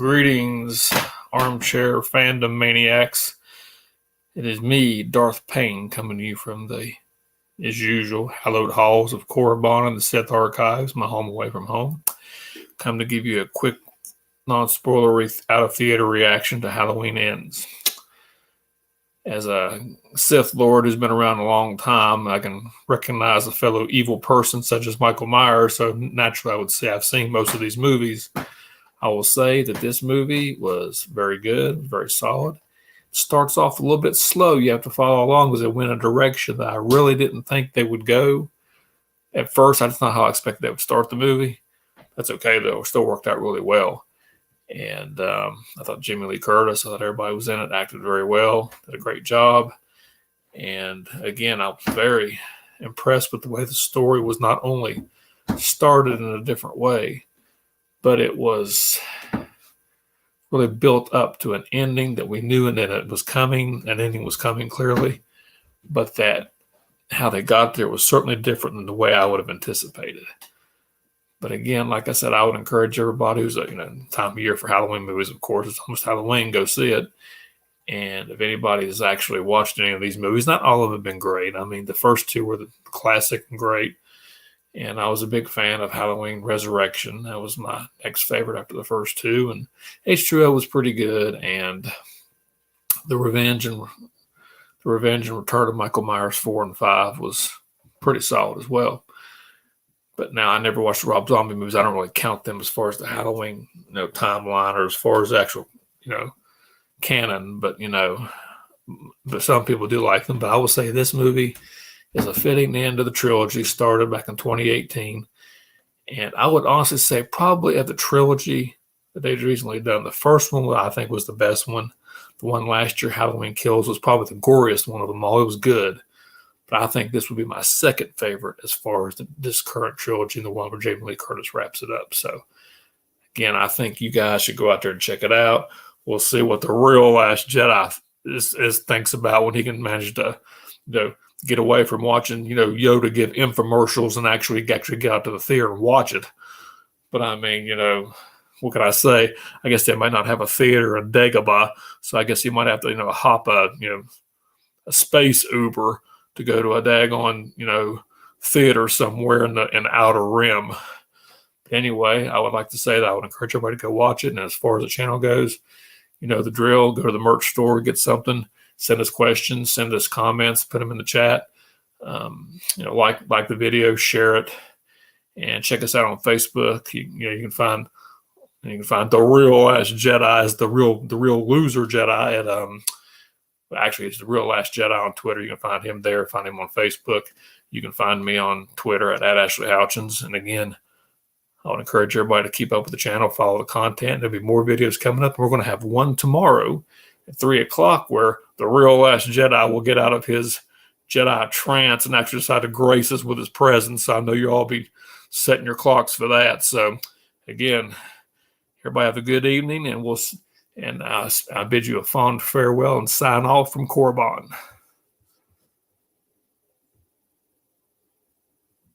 Greetings, armchair fandom maniacs. It is me, Darth Pane, coming to you from the, as usual, hallowed halls of Korriban and the Sith Archives, my home away from home. Come to give you a quick, non-spoilery, out-of-theater reaction to Halloween Ends. As a Sith Lord who's been around a long time, I can recognize a fellow evil person such as Michael Myers, so naturally I would say I've seen most of these movies. I will say that this movie was very good, very solid. It starts off a little bit slow. You have to follow along because it went a direction that I really didn't think they would go. At first, that's not how I expected they would start the movie. That's okay, though. It still worked out really well. And I thought Jamie Lee Curtis, I thought everybody was in it, acted very well, did a great job. And again, I was very impressed with the way the story was not only started in a different way, but it was really built up to an ending that we knew and that it was coming. An ending was coming clearly, but that how they got there was certainly different than the way I would have anticipated. But again, like I said, I would encourage everybody who's time of year for Halloween movies. Of course, it's almost Halloween. Go see it. And if anybody has actually watched any of these movies, not all of them have been great. I mean, the first two were the classic and great. And I was a big fan of Halloween Resurrection. That was my next favorite after the first two. And H2O was pretty good. And The Revenge and Return of Michael Myers 4 and 5 was pretty solid as well. But now I never watched the Rob Zombie movies. I don't really count them as far as the Halloween timeline or as far as actual canon. But but some people do like them. But I will say this movie is a fitting end to the trilogy started back in 2018. And I would honestly say probably of the trilogy that they've recently done, the first one I think was the best one. The one last year, Halloween Kills, was probably the goriest one of them all. It was good. But I think this would be my second favorite as far as this current trilogy and the one where Jamie Lee Curtis wraps it up. So, again, I think you guys should go out there and check it out. We'll see what the real Last Jedi thinks about when he can manage to get away from watching Yoda give infomercials and actually get out to the theater and watch it. But I mean, what can I say? I guess they might not have a theater in Dagobah, so I guess you might have to hop a space Uber to go to a daggone, theater somewhere in the outer rim. Anyway, I would like to say that I would encourage everybody to go watch it. And as far as the channel goes, the drill, go to the merch store, get something, send us questions, send us comments, put them in the chat. Like the video, share it, and check us out on Facebook. You can find the real Last Jedi as the real loser Jedi at Actually, it's the Real Last Jedi on Twitter. You can find him there. Find him on Facebook. You can find me on Twitter at Ashley Houchins. And again, I would encourage everybody to keep up with the channel, follow the content. There'll be more videos coming up. We're going to have one tomorrow at 3 o'clock where the Real Last Jedi will get out of his Jedi trance and actually decide to grace us with his presence. So I know you'll all be setting your clocks for that. So again, everybody have a good evening, and I bid you a fond farewell and sign off from Korriban.